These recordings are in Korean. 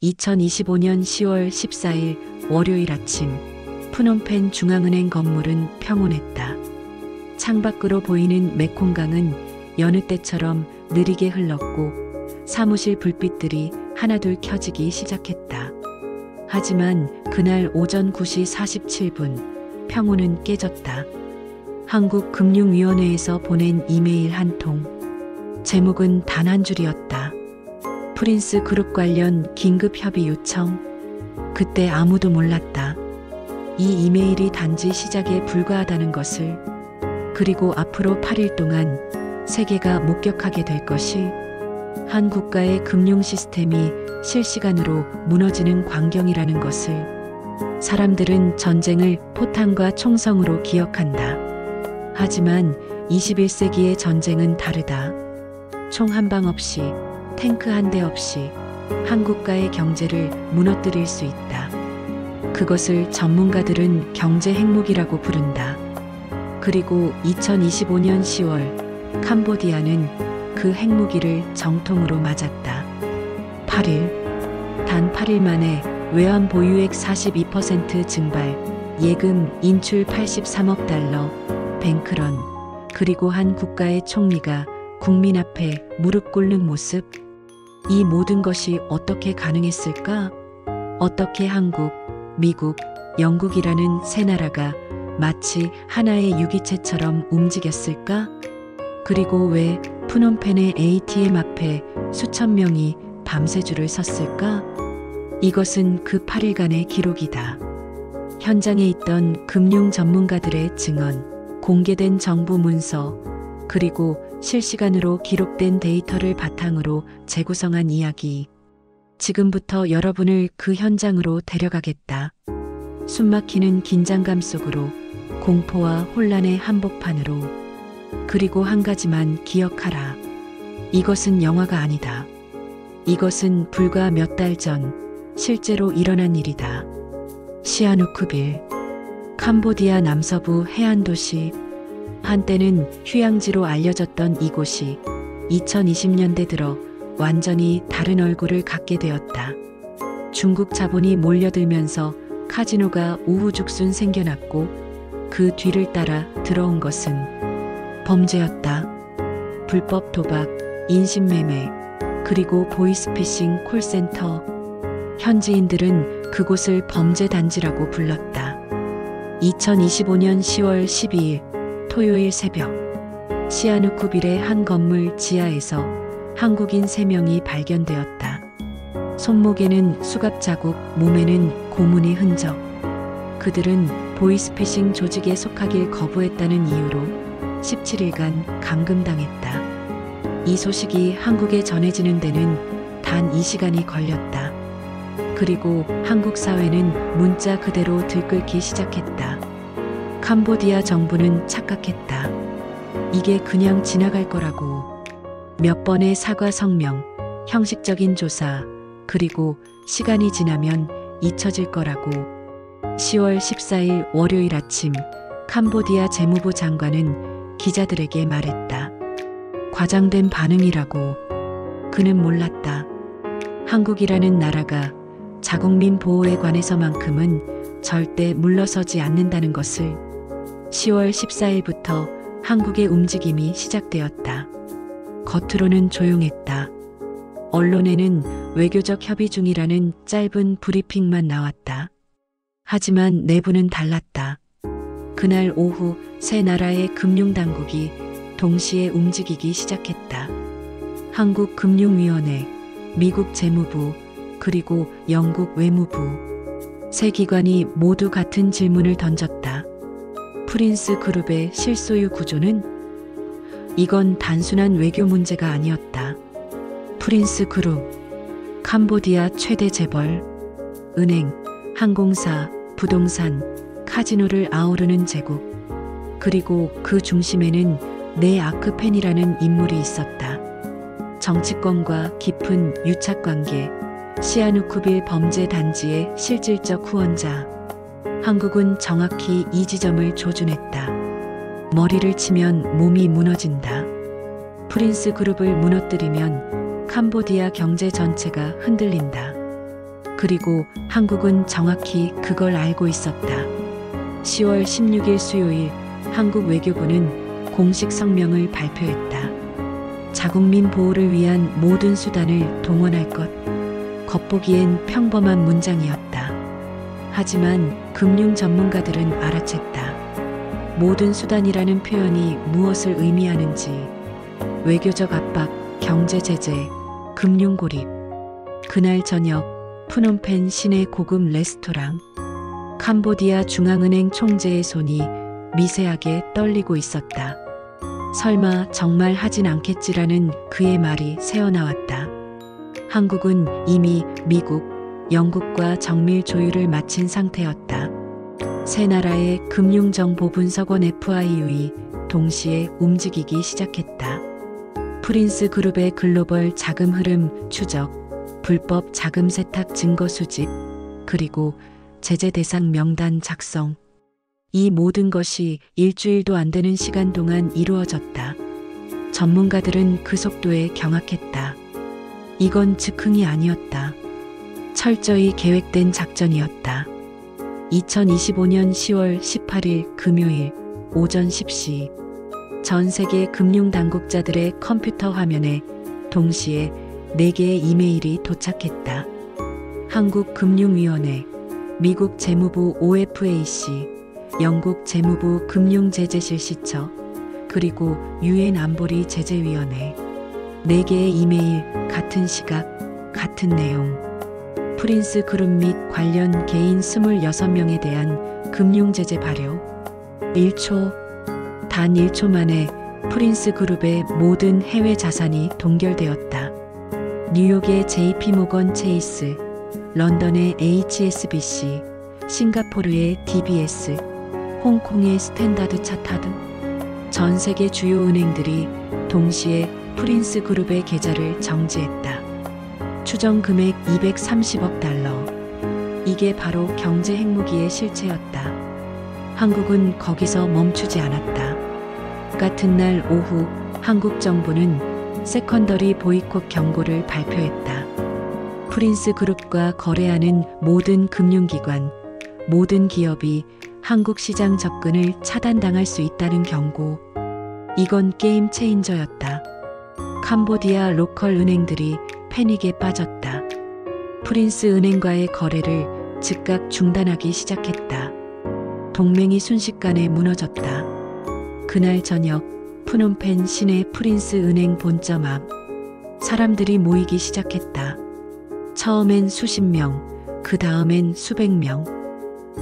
2025년 10월 14일 월요일 아침 프놈펜 중앙은행 건물은 평온했다. 창밖으로 보이는 메콩강은 여느 때처럼 느리게 흘렀고 사무실 불빛들이 하나둘 켜지기 시작했다. 하지만 그날 오전 9시 47분 평온은 깨졌다. 한국금융위원회에서 보낸 이메일 한 통. 제목은 단 한 줄이었다. 프린스 그룹 관련 긴급 협의 요청. 그때 아무도 몰랐다. 이 이메일이 단지 시작에 불과하다는 것을. 그리고 앞으로 8일 동안 세계가 목격하게 될 것이 한 국가의 금융 시스템이 실시간으로 무너지는 광경이라는 것을. 사람들은 전쟁을 포탄과 총성으로 기억한다. 하지만 21세기의 전쟁은 다르다. 총 한 방 없이, 탱크 한 대 없이 한 국가의 경제를 무너뜨릴 수 있다. 그것을 전문가들은 경제 핵무기라고 부른다. 그리고 2025년 10월 캄보디아는 그 핵무기를 정통으로 맞았다. 8일, 단 8일 만에 외환 보유액 42% 증발, 예금 인출 83억 달러, 뱅크런, 그리고 한 국가의 총리가 국민 앞에 무릎 꿇는 모습. 이 모든 것이 어떻게 가능했을까? 어떻게 한국, 미국, 영국이라는 세 나라가 마치 하나의 유기체처럼 움직였을까? 그리고 왜 프놈펜의 ATM 앞에 수천 명이 밤새 줄을 섰을까? 이것은 그 8일간의 기록이다. 현장에 있던 금융 전문가들의 증언, 공개된 정부 문서, 그리고 실시간으로 기록된 데이터를 바탕으로 재구성한 이야기. 지금부터 여러분을 그 현장으로 데려가겠다. 숨막히는 긴장감 속으로, 공포와 혼란의 한복판으로. 그리고 한 가지만 기억하라. 이것은 영화가 아니다. 이것은 불과 몇 달 전 실제로 일어난 일이다. 시아누쿠빌, 캄보디아 남서부 해안도시. 한때는 휴양지로 알려졌던 이곳이 2020년대 들어 완전히 다른 얼굴을 갖게 되었다. 중국 자본이 몰려들면서 카지노가 우후죽순 생겨났고 그 뒤를 따라 들어온 것은 범죄였다. 불법 도박, 인신매매, 그리고 보이스피싱 콜센터. 현지인들은 그곳을 범죄 단지라고 불렀다. 2025년 10월 12일 토요일 새벽, 시아누쿠빌의 한 건물 지하에서 한국인 3명이 발견되었다. 손목에는 수갑 자국, 몸에는 고문의 흔적. 그들은 보이스피싱 조직에 속하길 거부했다는 이유로 17일간 감금당했다. 이 소식이 한국에 전해지는 데는 단 2시간이 걸렸다. 그리고 한국 사회는 문자 그대로 들끓기 시작했다. 캄보디아 정부는 착각했다. 이게 그냥 지나갈 거라고. 몇 번의 사과 성명, 형식적인 조사, 그리고 시간이 지나면 잊혀질 거라고. 10월 14일 월요일 아침 캄보디아 재무부 장관은 기자들에게 말했다. 과장된 반응이라고. 그는 몰랐다. 한국이라는 나라가 자국민 보호에 관해서만큼은 절대 물러서지 않는다는 것을. 10월 14일부터 한국의 움직임이 시작되었다. 겉으로는 조용했다. 언론에는 외교적 협의 중이라는 짧은 브리핑만 나왔다. 하지만 내부는 달랐다. 그날 오후 세 나라의 금융당국이 동시에 움직이기 시작했다. 한국금융위원회, 미국 재무부, 그리고 영국 외무부. 세 기관이 모두 같은 질문을 던졌다. 프린스 그룹의 실소유 구조는? 이건 단순한 외교 문제가 아니었다. 프린스 그룹, 캄보디아 최대 재벌, 은행, 항공사, 부동산, 카지노를 아우르는 제국. 그리고 그 중심에는 네 아크펜이라는 인물이 있었다. 정치권과 깊은 유착관계, 시아누쿠빌 범죄 단지의 실질적 후원자. 한국은 정확히 이 지점을 조준했다. 머리를 치면 몸이 무너진다. 프린스 그룹을 무너뜨리면 캄보디아 경제 전체가 흔들린다. 그리고 한국은 정확히 그걸 알고 있었다. 10월 16일 수요일 한국 외교부는 공식 성명을 발표했다. 자국민 보호를 위한 모든 수단을 동원할 것. 겉보기엔 평범한 문장이었다. 하지만 금융 전문가들은 알아챘다. 모든 수단이라는 표현이 무엇을 의미하는지. 외교적 압박, 경제 제재, 금융 고립. 그날 저녁 푸놈펜 시내 고급 레스토랑. 캄보디아 중앙은행 총재의 손이 미세하게 떨리고 있었다. 설마 정말 하진 않겠지라는 그의 말이 새어나왔다. 한국은 이미 미국, 영국과 정밀 조율을 마친 상태였다. 세 나라의 금융정보분석원 FIU이 동시에 움직이기 시작했다. 프린스 그룹의 글로벌 자금 흐름 추적, 불법 자금 세탁 증거 수집, 그리고 제재 대상 명단 작성. 이 모든 것이 일주일도 안 되는 시간 동안 이루어졌다. 전문가들은 그 속도에 경악했다. 이건 즉흥이 아니었다. 철저히 계획된 작전이었다. 2025년 10월 18일 금요일 오전 10시 전 세계 금융당국자들의 컴퓨터 화면에 동시에 4개의 이메일이 도착했다. 한국금융위원회, 미국 재무부 OFAC, 영국 재무부 금융제재실시처, 그리고 유엔 안보리 제재위원회. 4개의 이메일, 같은 시각, 같은 내용. 프린스 그룹 및 관련 개인 26명에 대한 금융제재 발효. 1초, 단 1초 만에 프린스 그룹의 모든 해외 자산이 동결되었다. 뉴욕의 JP모건 체이스, 런던의 HSBC, 싱가포르의 DBS, 홍콩의 스탠다드 차타드. 전 세계 주요 은행들이 동시에 프린스 그룹의 계좌를 정지했다. 추정 금액 230억 달러. 이게 바로 경제 핵무기의 실체였다. 한국은 거기서 멈추지 않았다. 같은 날 오후 한국 정부는 세컨더리 보이콧 경고를 발표했다. 프린스 그룹과 거래하는 모든 금융기관, 모든 기업이 한국 시장 접근을 차단당할 수 있다는 경고. 이건 게임 체인저였다. 캄보디아 로컬 은행들이 패닉에 빠졌다. 프린스 은행과의 거래를 즉각 중단하기 시작했다. 동맹이 순식간에 무너졌다. 그날 저녁 푸놈펜 시내 프린스 은행 본점 앞 사람들이 모이기 시작했다. 처음엔 수십 명, 그 다음엔 수백 명.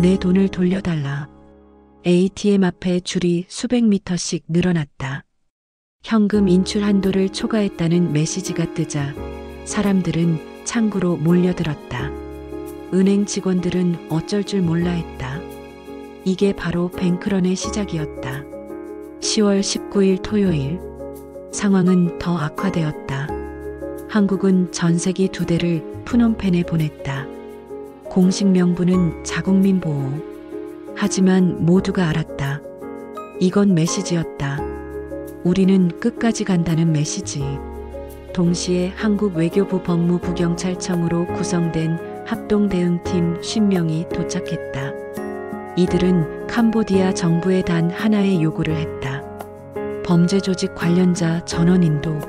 내 돈을 돌려달라. ATM 앞에 줄이 수백 미터씩 늘어났다. 현금 인출 한도를 초과했다는 메시지가 뜨자 사람들은 창구로 몰려들었다. 은행 직원들은 어쩔 줄 몰라 했다. 이게 바로 뱅크런의 시작이었다. 10월 19일 토요일 상황은 더 악화되었다. 한국은 전세기 2대를 푸놈펜에 보냈다. 공식 명분은 자국민 보호. 하지만 모두가 알았다. 이건 메시지였다. 우리는 끝까지 간다는 메시지. 동시에 한국 외교부 법무부경찰청으로 구성된 합동대응팀 50명이 도착했다. 이들은 캄보디아 정부에 단 하나의 요구를 했다. 범죄 조직 관련자 전원 인도,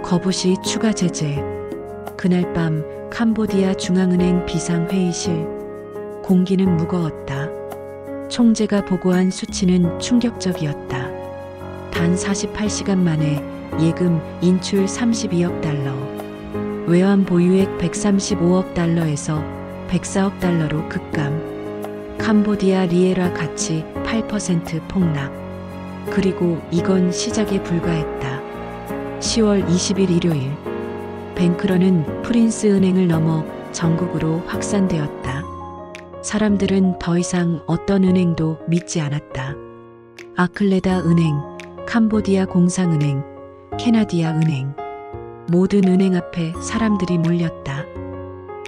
거부시 추가 제재. 그날 밤 캄보디아 중앙은행 비상회의실. 공기는 무거웠다. 총재가 보고한 수치는 충격적이었다. 단 48시간 만에 예금 인출 32억 달러, 외환 보유액 135억 달러에서 104억 달러로 급감. 캄보디아 리에라 가치 8% 폭락. 그리고 이건 시작에 불과했다. 10월 20일 일요일 뱅크런은 프린스 은행을 넘어 전국으로 확산되었다. 사람들은 더 이상 어떤 은행도 믿지 않았다. 아클레다 은행, 캄보디아 공상은행, 캐나디아 은행. 모든 은행 앞에 사람들이 몰렸다.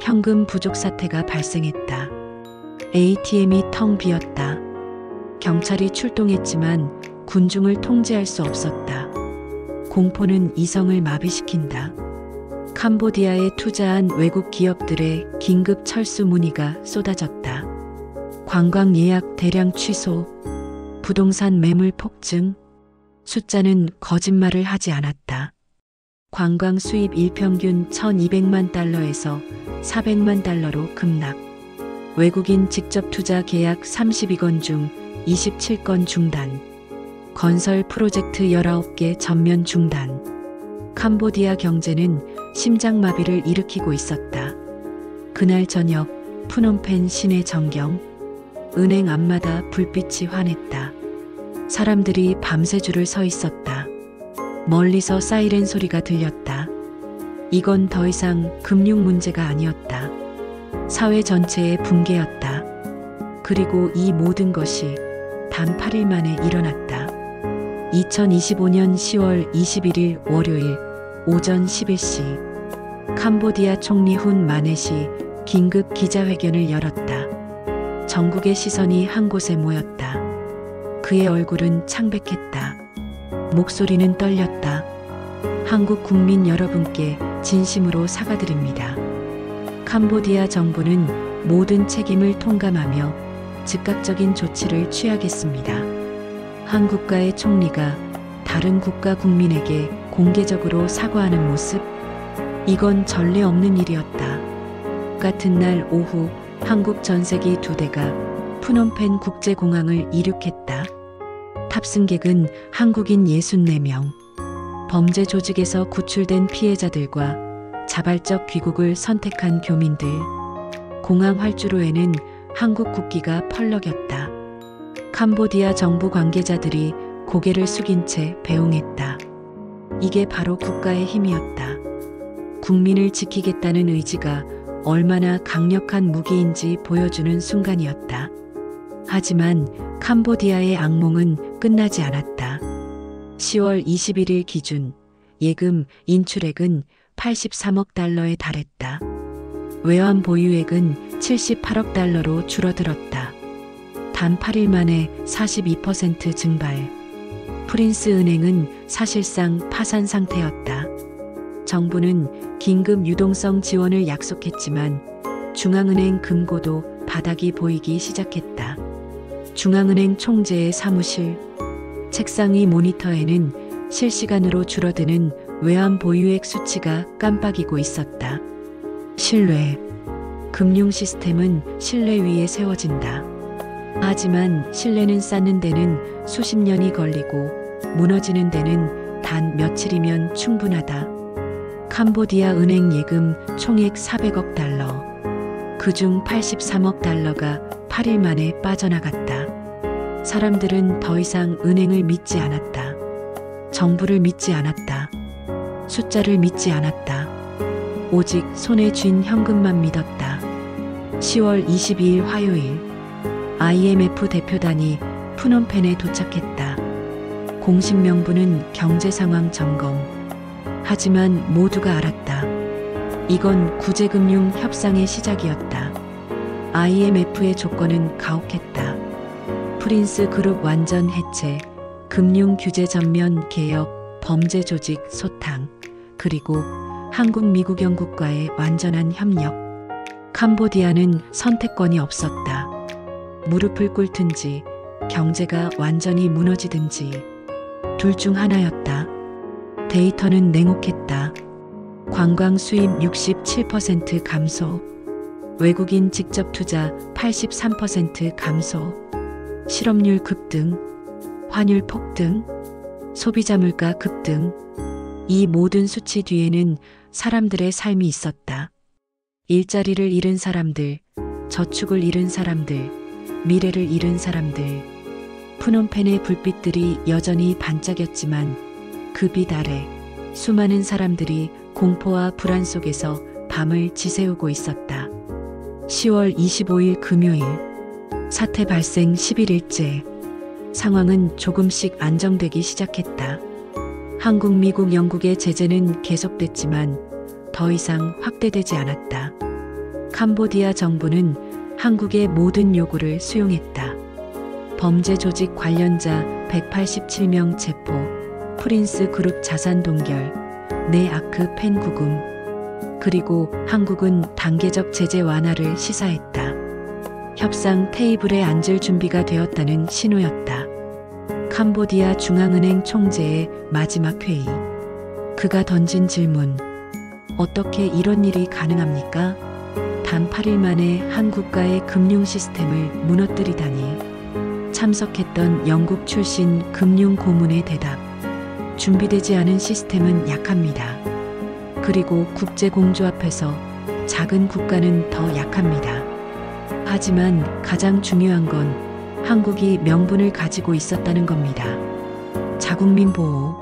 현금 부족 사태가 발생했다. ATM이 텅 비었다. 경찰이 출동했지만 군중을 통제할 수 없었다. 공포는 이성을 마비시킨다. 캄보디아에 투자한 외국 기업들의 긴급 철수 문의가 쏟아졌다. 관광 예약 대량 취소, 부동산 매물 폭증, 숫자는 거짓말을 하지 않았다. 관광 수입 일평균 1,200만 달러에서 400만 달러로 급락. 외국인 직접 투자 계약 32건 중 27건 중단. 건설 프로젝트 19개 전면 중단. 캄보디아 경제는 심장마비를 일으키고 있었다. 그날 저녁 푸놈펜 시내 전경. 은행 앞마다 불빛이 환했다. 사람들이 밤새 줄을 서 있었다. 멀리서 사이렌 소리가 들렸다. 이건 더 이상 금융 문제가 아니었다. 사회 전체의 붕괴였다. 그리고 이 모든 것이 단 8일 만에 일어났다. 2025년 10월 21일 월요일 오전 11시 캄보디아 총리 훈 마넷이 긴급 기자회견을 열었다. 전국의 시선이 한 곳에 모였다. 그의 얼굴은 창백했다. 목소리는 떨렸다. 한국 국민 여러분께 진심으로 사과드립니다. 캄보디아 정부는 모든 책임을 통감하며 즉각적인 조치를 취하겠습니다. 한 국가의 총리가 다른 국가 국민에게 공개적으로 사과하는 모습? 이건 전례 없는 일이었다. 같은 날 오후 한국 전세기 2대가 푸놈펜 국제공항을 이륙했다. 탑승객은 한국인 64명. 범죄 조직에서 구출된 피해자들과 자발적 귀국을 선택한 교민들. 공항 활주로에는 한국 국기가 펄럭였다. 캄보디아 정부 관계자들이 고개를 숙인 채 배웅했다. 이게 바로 국가의 힘이었다. 국민을 지키겠다는 의지가 얼마나 강력한 무기인지 보여주는 순간이었다. 하지만 캄보디아의 악몽은 끝나지 않았다. 10월 21일 기준 예금 인출액은 83억 달러에 달했다. 외환 보유액은 78억 달러로 줄어들었다. 단 8일 만에 42% 증발. 프린스 은행은 사실상 파산 상태였다. 정부는 긴급 유동성 지원을 약속했지만 중앙은행 금고도 바닥이 보이기 시작했다. 중앙은행 총재의 사무실, 책상 위 모니터에는 실시간으로 줄어드는 외환 보유액 수치가 깜빡이고 있었다. 신뢰. 금융 시스템은 신뢰 위에 세워진다. 하지만 신뢰는 쌓는 데는 수십 년이 걸리고 무너지는 데는 단 며칠이면 충분하다. 캄보디아 은행 예금 총액 400억 달러. 그중 83억 달러가 8일 만에 빠져나갔다. 사람들은 더 이상 은행을 믿지 않았다. 정부를 믿지 않았다. 숫자를 믿지 않았다. 오직 손에 쥔 현금만 믿었다. 10월 22일 화요일 IMF 대표단이 푸놈펜에 도착했다. 공식 명분은 경제 상황 점검. 하지만 모두가 알았다. 이건 구제금융 협상의 시작이었다. IMF의 조건은 가혹했다. 프린스 그룹 완전 해체, 금융 규제 전면 개혁, 범죄 조직 소탕, 그리고 한국, 미국, 영국과의 완전한 협력. 캄보디아는 선택권이 없었다. 무릎을 꿇든지 경제가 완전히 무너지든지 둘 중 하나였다. 데이터는 냉혹했다. 관광 수입 67% 감소, 외국인 직접 투자 83% 감소, 실업률 급등, 환율 폭등, 소비자 물가 급등. 이 모든 수치 뒤에는 사람들의 삶이 있었다. 일자리를 잃은 사람들, 저축을 잃은 사람들, 미래를 잃은 사람들. 푸놈펜의 불빛들이 여전히 반짝였지만 그 빛 아래 수많은 사람들이 공포와 불안 속에서 밤을 지새우고 있었다. 10월 25일 금요일 사태 발생 11일째. 상황은 조금씩 안정되기 시작했다. 한국, 미국, 영국의 제재는 계속됐지만 더 이상 확대되지 않았다. 캄보디아 정부는 한국의 모든 요구를 수용했다. 범죄 조직 관련자 187명 체포, 프린스 그룹 자산 동결, 네 아크 펜 구금, 그리고 한국은 단계적 제재 완화를 시사했다. 협상 테이블에 앉을 준비가 되었다는 신호였다. 캄보디아 중앙은행 총재의 마지막 회의. 그가 던진 질문. 어떻게 이런 일이 가능합니까? 단 8일 만에 한 국가의 금융 시스템을 무너뜨리다니. 참석했던 영국 출신 금융 고문의 대답. 준비되지 않은 시스템은 약합니다. 그리고 국제 공조 앞에서 작은 국가는 더 약합니다. 하지만 가장 중요한 건 한국이 명분을 가지고 있었다는 겁니다. 자국민 보호.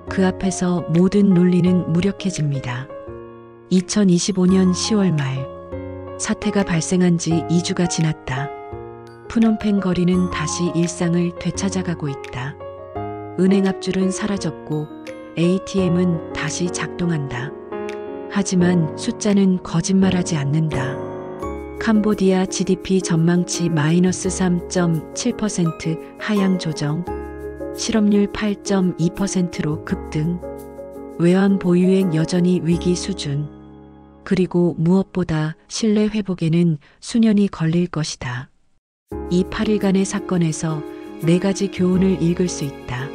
그 앞에서 모든 논리는 무력해집니다. 2025년 10월 말. 사태가 발생한 지 2주가 지났다. 푸놈펜 거리는 다시 일상을 되찾아가고 있다. 은행 앞줄은 사라졌고 ATM은 다시 작동한다. 하지만 숫자는 거짓말하지 않는다. 캄보디아 GDP 전망치 마이너스 3.7% 하향 조정, 실업률 8.2%로 급등, 외환 보유액 여전히 위기 수준, 그리고 무엇보다 신뢰 회복에는 수년이 걸릴 것이다. 이 8일간의 사건에서 4가지 교훈을 읽을 수 있다.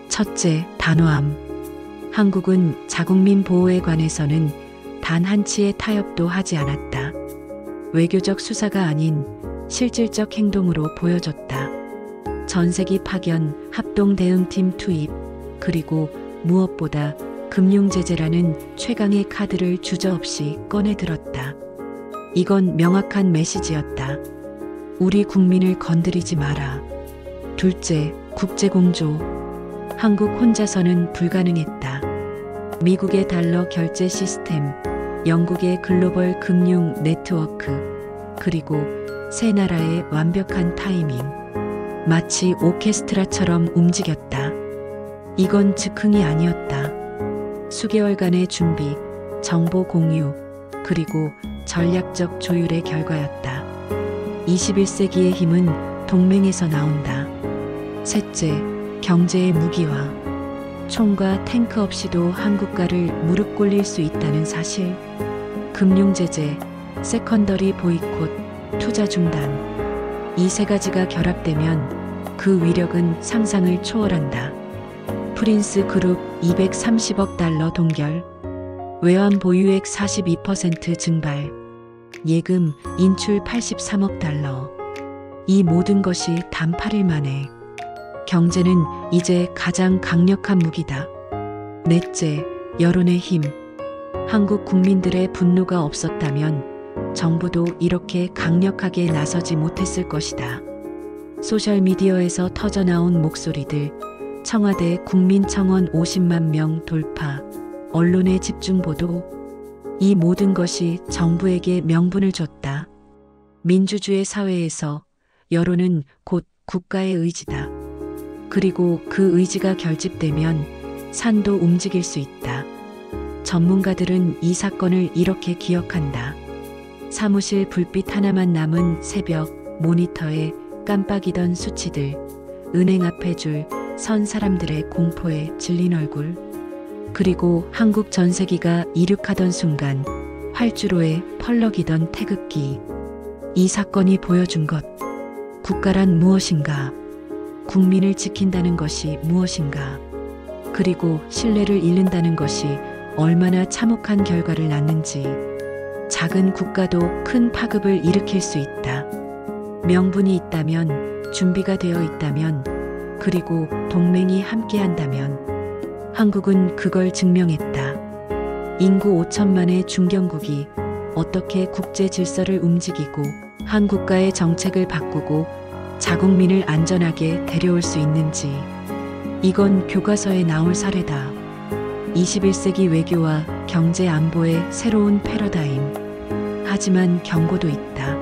첫째, 단호함. 한국은 자국민 보호에 관해서는 단 한치의 타협도 하지 않았다. 외교적 수사가 아닌 실질적 행동으로 보여줬다. 전세기 파견, 합동 대응팀 투입, 그리고 무엇보다 금융제재라는 최강의 카드를 주저없이 꺼내들었다. 이건 명확한 메시지였다. 우리 국민을 건드리지 마라. 둘째, 국제공조. 한국 혼자서는 불가능했다. 미국의 달러 결제 시스템, 영국의 글로벌 금융 네트워크, 그리고 세 나라의 완벽한 타이밍. 마치 오케스트라처럼 움직였다. 이건 즉흥이 아니었다. 수개월간의 준비, 정보 공유, 그리고 전략적 조율의 결과였다. 21세기의 힘은 동맹에서 나온다. 셋째, 경제의 무기화. 총과 탱크 없이도 한국가를 무릎 꿇릴 수 있다는 사실. 금융제재, 세컨더리 보이콧, 투자 중단. 이 3가지가 결합되면 그 위력은 상상을 초월한다. 프린스 그룹 230억 달러 동결, 외환 보유액 42% 증발, 예금 인출 83억 달러. 이 모든 것이 단 8일 만에. 경제는 이제 가장 강력한 무기다. 넷째, 여론의 힘. 한국 국민들의 분노가 없었다면 정부도 이렇게 강력하게 나서지 못했을 것이다. 소셜미디어에서 터져나온 목소리들, 청와대 국민청원 50만 명 돌파, 언론의 집중보도, 이 모든 것이 정부에게 명분을 줬다. 민주주의 사회에서 여론은 곧 국가의 의지다. 그리고 그 의지가 결집되면 산도 움직일 수 있다. 전문가들은 이 사건을 이렇게 기억한다. 사무실 불빛 하나만 남은 새벽, 모니터에 깜빡이던 수치들, 은행 앞에 줄 선 사람들의 공포에 질린 얼굴, 그리고 한국 전세기가 이륙하던 순간 활주로에 펄럭이던 태극기. 이 사건이 보여준 것. 국가란 무엇인가? 국민을 지킨다는 것이 무엇인가? 그리고 신뢰를 잃는다는 것이 얼마나 참혹한 결과를 낳는지. 작은 국가도 큰 파급을 일으킬 수 있다. 명분이 있다면, 준비가 되어 있다면, 그리고 동맹이 함께한다면. 한국은 그걸 증명했다. 인구 5천만의 중견국이 어떻게 국제 질서를 움직이고 한 국가의 정책을 바꾸고 자국민을 안전하게 데려올 수 있는지. 이건 교과서에 나올 사례다. 21세기 외교와 경제 안보의 새로운 패러다임. 하지만 경고도 있다.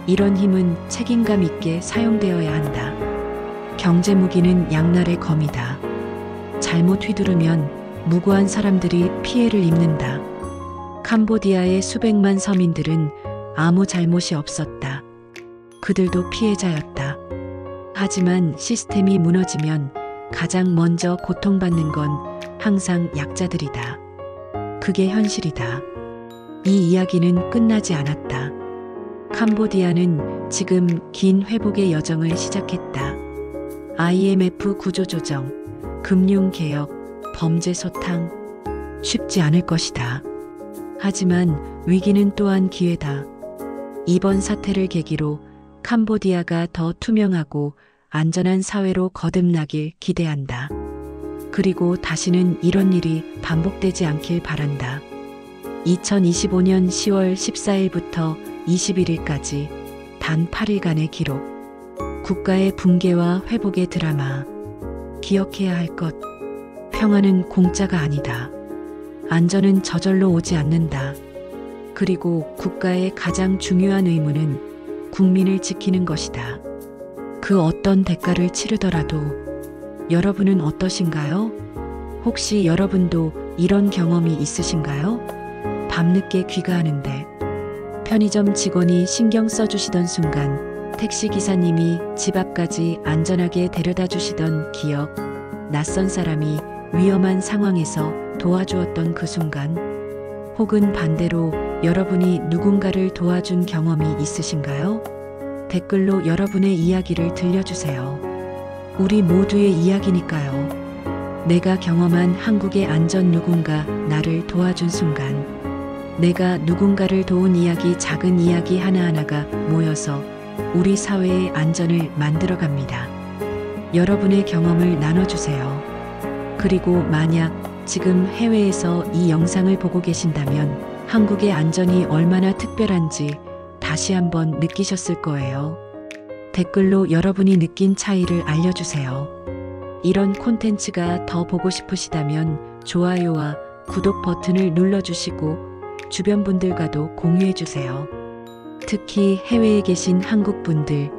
이런 힘은 책임감 있게 사용되어야 한다. 경제 무기는 양날의 검이다. 잘못 휘두르면 무고한 사람들이 피해를 입는다. 캄보디아의 수백만 서민들은 아무 잘못이 없었다. 그들도 피해자였다. 하지만 시스템이 무너지면 가장 먼저 고통받는 건 항상 약자들이다. 그게 현실이다. 이 이야기는 끝나지 않았다. 캄보디아는 지금 긴 회복의 여정을 시작했다. IMF 구조조정, 금융개혁, 범죄 소탕. 쉽지 않을 것이다. 하지만 위기는 또한 기회다. 이번 사태를 계기로 캄보디아가 더 투명하고 안전한 사회로 거듭나길 기대한다. 그리고 다시는 이런 일이 반복되지 않길 바란다. 2025년 10월 14일부터 21일까지 단 8일간의 기록. 국가의 붕괴와 회복의 드라마. 기억해야 할 것. 평화는 공짜가 아니다. 안전은 저절로 오지 않는다. 그리고 국가의 가장 중요한 의무는 국민을 지키는 것이다. 그 어떤 대가를 치르더라도. 여러분은 어떠신가요? 혹시 여러분도 이런 경험이 있으신가요? 밤늦게 귀가하는데 편의점 직원이 신경 써주시던 순간, 택시 기사님이 집 앞까지 안전하게 데려다 주시던 기억, 낯선 사람이 위험한 상황에서 도와주었던 그 순간, 혹은 반대로 여러분이 누군가를 도와준 경험이 있으신가요? 댓글로 여러분의 이야기를 들려주세요. 우리 모두의 이야기니까요. 내가 경험한 한국의 안전, 누군가 나를 도와준 순간, 내가 누군가를 도운 이야기, 작은 이야기 하나하나가 모여서 우리 사회의 안전을 만들어갑니다. 여러분의 경험을 나눠주세요. 그리고 만약 지금 해외에서 이 영상을 보고 계신다면 한국의 안전이 얼마나 특별한지 다시 한번 느끼셨을 거예요. 댓글로 여러분이 느낀 차이를 알려주세요. 이런 콘텐츠가 더 보고 싶으시다면 좋아요와 구독 버튼을 눌러주시고 주변 분들과도 공유해주세요. 특히 해외에 계신 한국 분들,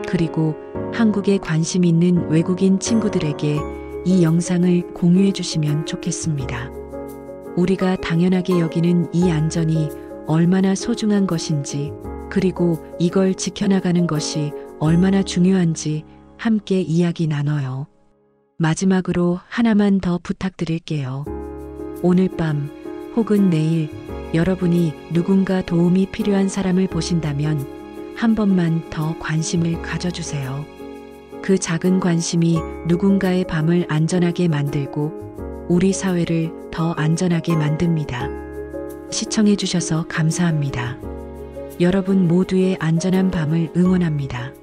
그리고 한국에 관심 있는 외국인 친구들에게 이 영상을 공유해 주시면 좋겠습니다. 우리가 당연하게 여기는 이 안전이 얼마나 소중한 것인지, 그리고 이걸 지켜나가는 것이 얼마나 중요한지 함께 이야기 나눠요. 마지막으로 하나만 더 부탁드릴게요. 오늘 밤 혹은 내일 여러분이 누군가 도움이 필요한 사람을 보신다면 한 번만 더 관심을 가져주세요. 그 작은 관심이 누군가의 밤을 안전하게 만들고 우리 사회를 더 안전하게 만듭니다. 시청해주셔서 감사합니다. 여러분 모두의 안전한 밤을 응원합니다.